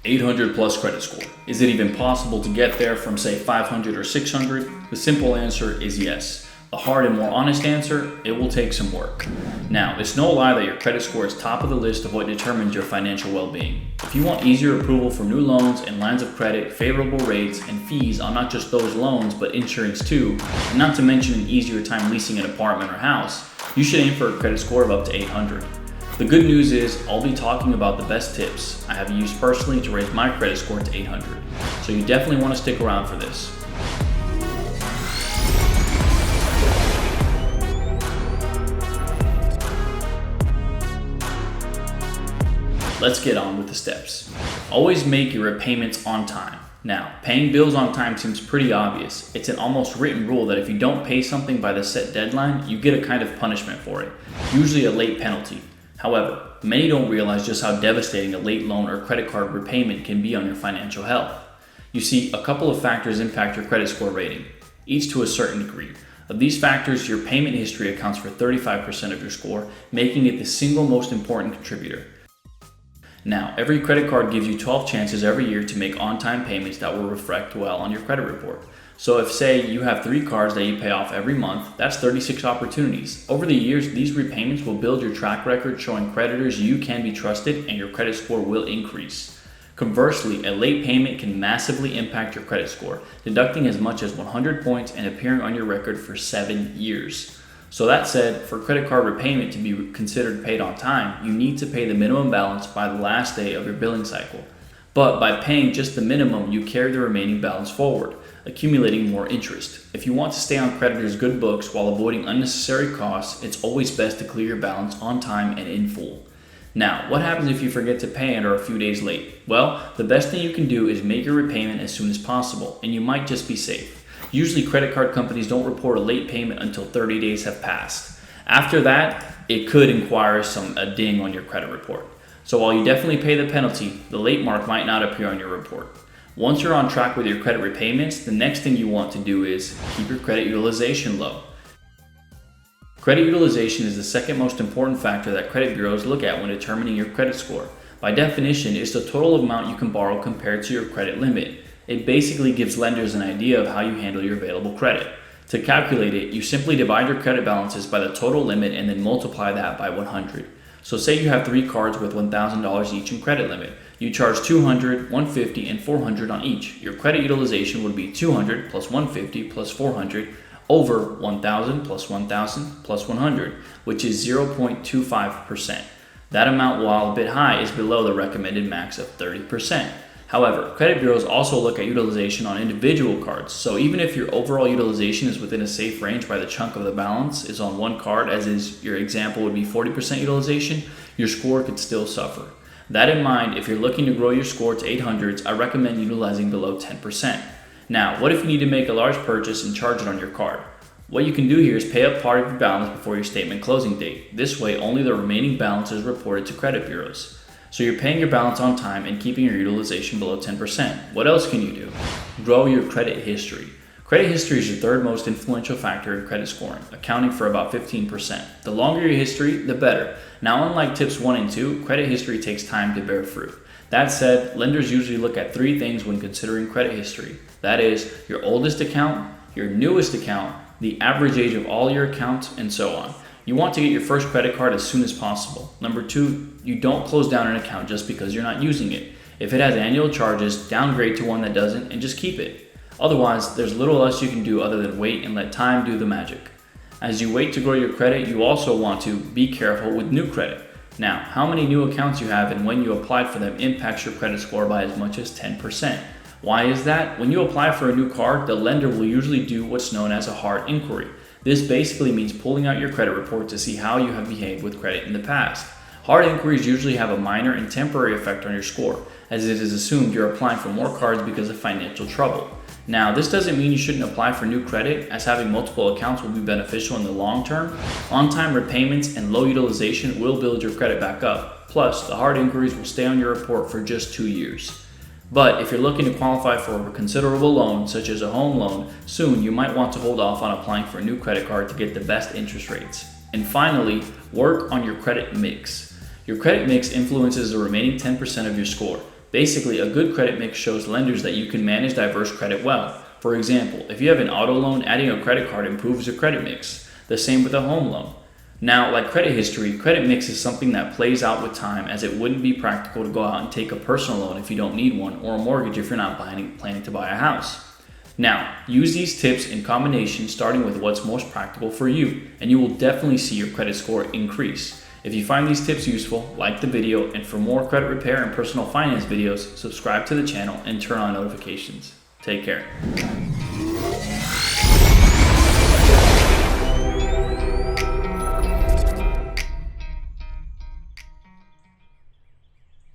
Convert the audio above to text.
800 plus credit score. Is it even possible to get there from say 500 or 600? The simple answer is yes. A hard and more honest answer, it will take some work. Now, it's no lie that your credit score is top of the list of what determines your financial well-being. If you want easier approval for new loans and lines of credit, favorable rates, and fees on not just those loans but insurance too, and not to mention an easier time leasing an apartment or house, you should aim for a credit score of up to 800. The good news is I'll be talking about the best tips I have used personally to raise my credit score to 800. So you definitely want to stick around for this. Let's get on with the steps. Always make your repayments on time. Now, paying bills on time seems pretty obvious. It's an almost written rule that if you don't pay something by the set deadline, you get a kind of punishment for it, usually a late penalty. However, many don't realize just how devastating a late loan or credit card repayment can be on your financial health. You see, a couple of factors impact your credit score rating, each to a certain degree. Of these factors, your payment history accounts for 35% of your score, making it the single most important contributor. Now, every credit card gives you 12 chances every year to make on-time payments that will reflect well on your credit report. So if, say, you have 3 cards that you pay off every month, that's 36 opportunities. Over the years, these repayments will build your track record, showing creditors you can be trusted and your credit score will increase. Conversely, a late payment can massively impact your credit score, deducting as much as 100 points and appearing on your record for 7 years. So that said, for credit card repayment to be considered paid on time, you need to pay the minimum balance by the last day of your billing cycle. But by paying just the minimum, you carry the remaining balance forward, accumulating more interest. If you want to stay on creditors' good books while avoiding unnecessary costs, it's always best to clear your balance on time and in full. Now, what happens if you forget to pay and are a few days late? Well, the best thing you can do is make your repayment as soon as possible, and you might just be safe. Usually credit card companies don't report a late payment until 30 days have passed. After that, it could inquire a ding on your credit report. So while you definitely pay the penalty, the late mark might not appear on your report. Once you're on track with your credit repayments, the next thing you want to do is keep your credit utilization low. Credit utilization is the second most important factor that credit bureaus look at when determining your credit score. By definition, it's the total amount you can borrow compared to your credit limit. It basically gives lenders an idea of how you handle your available credit. To calculate it, you simply divide your credit balances by the total limit and then multiply that by 100. So say you have 3 cards with $1,000 each in credit limit. You charge $200, $150, and $400 on each. Your credit utilization would be $200 plus $150 plus $400 over $1,000 plus $1,000 plus $100, which is 0.25%. That amount, while a bit high, is below the recommended max of 30%. However, credit bureaus also look at utilization on individual cards, so even if your overall utilization is within a safe range by the chunk of the balance is on one card, as is your example would be 40% utilization, your score could still suffer. That in mind, if you're looking to grow your score to 800s, I recommend utilizing below 10%. Now, what if you need to make a large purchase and charge it on your card? What you can do here is pay up part of your balance before your statement closing date. This way, only the remaining balance is reported to credit bureaus. So you're paying your balance on time and keeping your utilization below 10%. What else can you do? Grow your credit history. Credit history is your third most influential factor in credit scoring, accounting for about 15%. The longer your history, the better. Now, unlike tips 1 and 2, credit history takes time to bear fruit. That said, lenders usually look at 3 things when considering credit history. That is, your oldest account, your newest account, the average age of all your accounts, and so on. You want to get your first credit card as soon as possible. Number 2, you don't close down an account just because you're not using it. If it has annual charges, downgrade to one that doesn't and just keep it. Otherwise, there's little else you can do other than wait and let time do the magic. As you wait to grow your credit, you also want to be careful with new credit. Now, how many new accounts you have and when you applied for them impacts your credit score by as much as 10%. Why is that? When you apply for a new card, the lender will usually do what's known as a hard inquiry. This basically means pulling out your credit report to see how you have behaved with credit in the past. Hard inquiries usually have a minor and temporary effect on your score, as it is assumed you're applying for more cards because of financial trouble. Now, this doesn't mean you shouldn't apply for new credit, as having multiple accounts will be beneficial in the long term. On-time repayments and low utilization will build your credit back up. Plus, the hard inquiries will stay on your report for just 2 years. But if you're looking to qualify for a considerable loan, such as a home loan, soon you might want to hold off on applying for a new credit card to get the best interest rates. And finally, work on your credit mix. Your credit mix influences the remaining 10% of your score. Basically, a good credit mix shows lenders that you can manage diverse credit well. For example, if you have an auto loan, adding a credit card improves your credit mix. The same with a home loan. Now, like credit history, credit mix is something that plays out with time, as it wouldn't be practical to go out and take a personal loan if you don't need one, or a mortgage if you're not planning to buy a house. Now, use these tips in combination, starting with what's most practical for you, and you will definitely see your credit score increase. If you find these tips useful, like the video, and for more credit repair and personal finance videos, subscribe to the channel and turn on notifications. Take care.